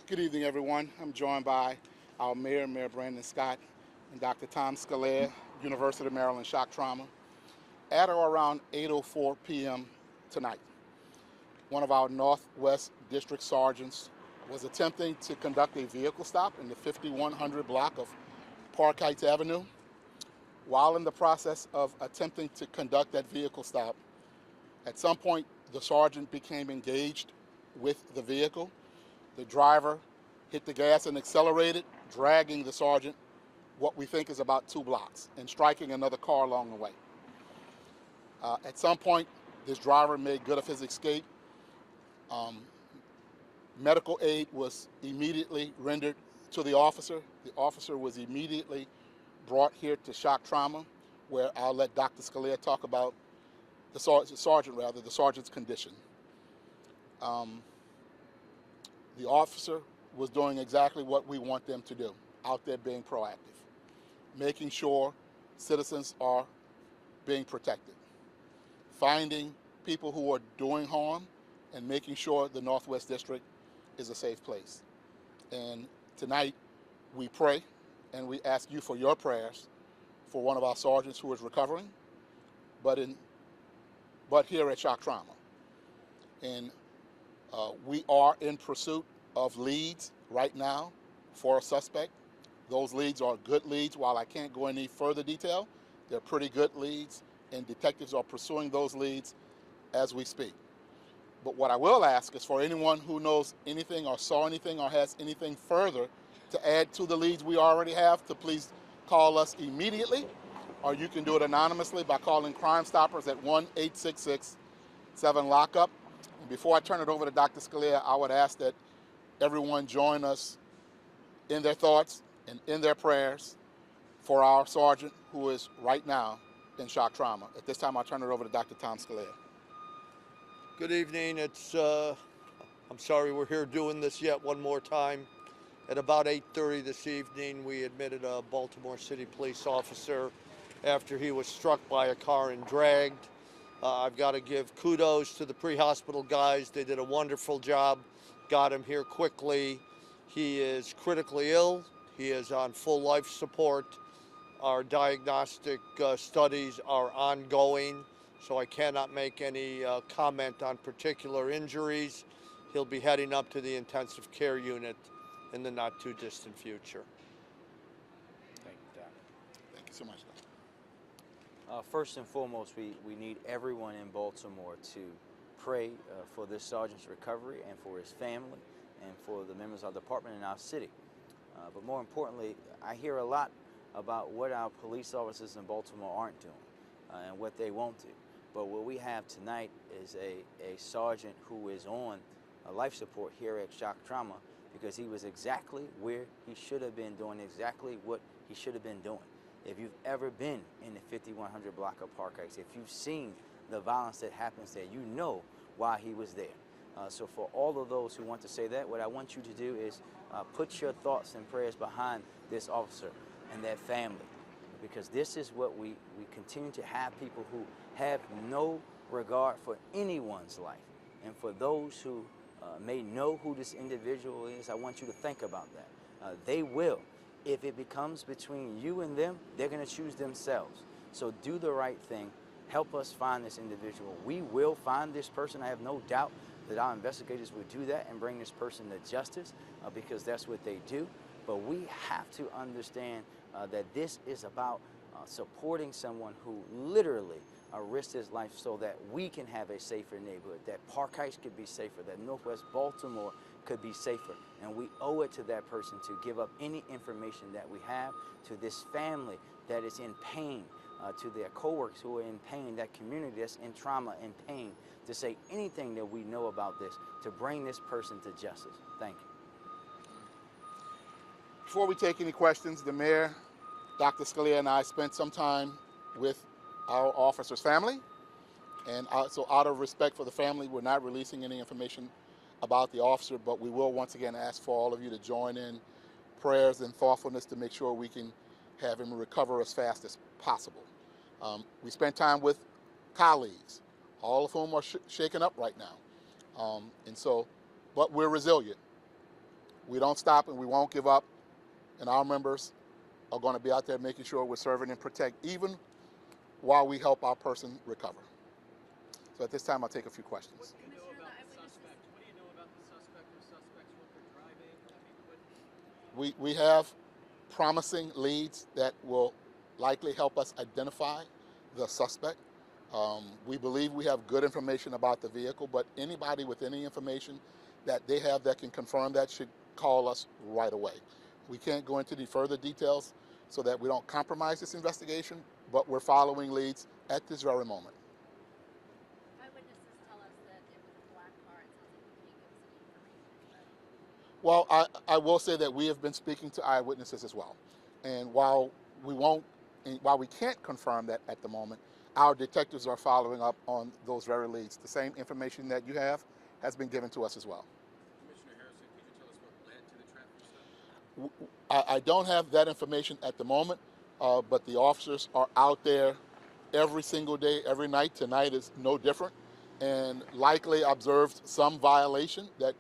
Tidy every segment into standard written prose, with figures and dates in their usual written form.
Good evening, everyone. I'm joined by our Mayor, Mayor Brandon Scott, and Dr. Tom Scalea, University of Maryland Shock Trauma, at or around 8:04 p.m. tonight. One of our Northwest District Sergeants was attempting to conduct a vehicle stop in the 5100 block of Park Heights Avenue. While in the process of attempting to conduct that vehicle stop, at some point the sergeant became engaged with the vehicle. The driver hit the gas and accelerated, dragging the sergeant what we think is about 2 blocks and striking another car along the way. At some point, this driver made good of his escape. Medical aid was immediately rendered to the officer. The officer was immediately brought here to shock trauma, where I'll let Dr. Scalea talk about the sergeant's condition. The officer was doing exactly what we want them to do, out there being proactive, making sure citizens are being protected, finding people who are doing harm, and making sure the Northwest District is a safe place. And tonight, we pray and we ask you for your prayers for one of our sergeants who is recovering, but here at Shock Trauma. And we are in pursuit of leads right now for a suspect. Those leads are good leads. While I can't go any further detail, they're pretty good leads, and detectives are pursuing those leads as we speak. But what I will ask is for anyone who knows anything or saw anything or has anything further to add to the leads we already have to please call us immediately, or you can do it anonymously by calling Crime Stoppers at 1-866-7-LOCK-UP. And before I turn it over to Dr. Scalea, I would ask that everyone join us in their thoughts and in their prayers for our sergeant who is right now in shock trauma. At this time, I'll turn it over to Dr. Tom Scalea. Good evening. I'm sorry we're here doing this yet one more time. At about 8:30 this evening, we admitted a Baltimore City police officer after he was struck by a car and dragged. I've got to give kudos to the pre-hospital guys. They did a wonderful job, got him here quickly. He is critically ill. He is on full life support. Our diagnostic studies are ongoing, so I cannot make any comment on particular injuries. He'll be heading up to the intensive care unit in the not too distant future. Thank you, Doc. Thank you so much, Doctor. First and foremost, we need everyone in Baltimore to pray for this sergeant's recovery and for his family and for the members of the department in our city. But more importantly, I hear a lot about what our police officers in Baltimore aren't doing and what they won't do. But what we have tonight is a sergeant who is on life support here at Shock Trauma, because he was exactly where he should have been, doing exactly what he should have been doing. If you've ever been in the 5100 block of Park Heights, if you've seen the violence that happens there, you know why he was there. So for all of those who want to say that, what I want you to do is put your thoughts and prayers behind this officer and that family, because this is what we continue to have, people who have no regard for anyone's life. And for those who may know who this individual is, I want you to think about that. They will. If it becomes between you and them, they're going to choose themselves. So do the right thing. Help us find this individual. We will find this person. I have no doubt that our investigators will do that and bring this person to justice, because that's what they do. But we have to understand that this is about supporting someone who literally risked his life so that we can have a safer neighborhood, that Park Heights could be safer, that Northwest Baltimore could be safer. And we owe it to that person to give up any information that we have to this family that is in pain, to their coworkers who are in pain, that community that's in trauma and pain, to say anything that we know about this, to bring this person to justice. Thank you. Before we take any questions, the mayor, Dr. Scalia, and I spent some time with our officer's family, and so out of respect for the family, we're not releasing any information about the officer, but we will once again ask for all of you to join in prayers and thoughtfulness to make sure we can have him recover as fast as possible. We spent time with colleagues, all of whom are shaken up right now. But we're resilient. We don't stop and we won't give up, and our members are going to be out there making sure we're serving and protect, even while we help our person recover. So at this time, I'll take a few questions. What do you know about the suspect? What do you know about the suspect or suspects, what they're driving? We have promising leads that will likely help us identify the suspect. We believe we have good information about the vehicle, but anybody with any information that they have that can confirm that should call us right away. We can't go into any further details so that we don't compromise this investigation, but we're following leads at this very moment. Eyewitnesses tell us that it was a black car. It sounds like you can't give us any information. Well, I will say that we have been speaking to eyewitnesses as well. And while we can't confirm that at the moment, our detectives are following up on those very leads. The same information that you have has been given to us as well. Commissioner Harrison, could you tell us what led to the traffic stop? I don't have that information at the moment, but the officers are out there every single day, every night. Tonight is no different, and likely observed some violation that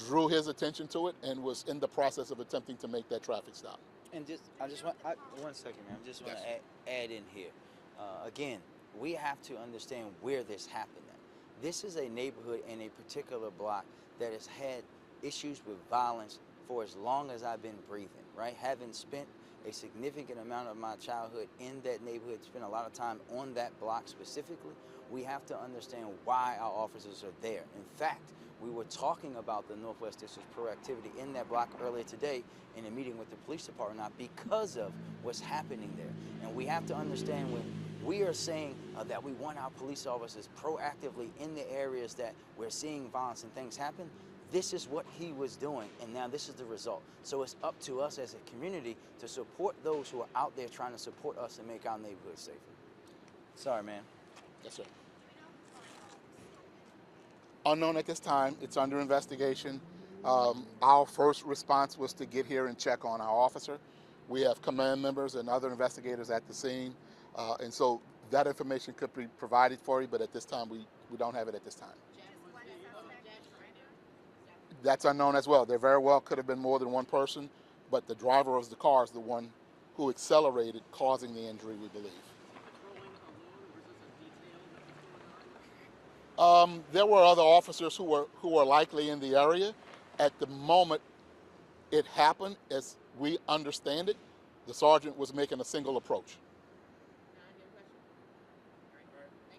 drew his attention to it and was in the process of attempting to make that traffic stop. And I just want 1 second, man. I just want to add in here. Again, we have to understand where this happened at. This is a neighborhood in a particular block that has had issues with violence for as long as I've been breathing, right? Having spent a significant amount of my childhood in that neighborhood, spent a lot of time on that block specifically, we have to understand why our officers are there. In fact, we were talking about the Northwest District's proactivity in that block earlier today in a meeting with the police department, not because of what's happening there. And we have to understand, when we are saying that we want our police officers proactively in the areas that we're seeing violence and things happen, this is what he was doing, and now this is the result. So it's up to us as a community to support those who are out there trying to support us and make our neighborhood safer. Sorry, man. Yes, sir. Unknown at this time. It's under investigation. Our first response was to get here and check on our officer. We have command members and other investigators at the scene, and so that information could be provided for you, but at this time we don't have it at this time. That's unknown as well. There very well could have been more than one person, but the driver of the car is the one who accelerated, causing the injury, we believe. There were other officers who were likely in the area. At the moment it happened, as we understand it, the sergeant was making a single approach.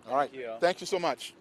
All right. Thank you so much.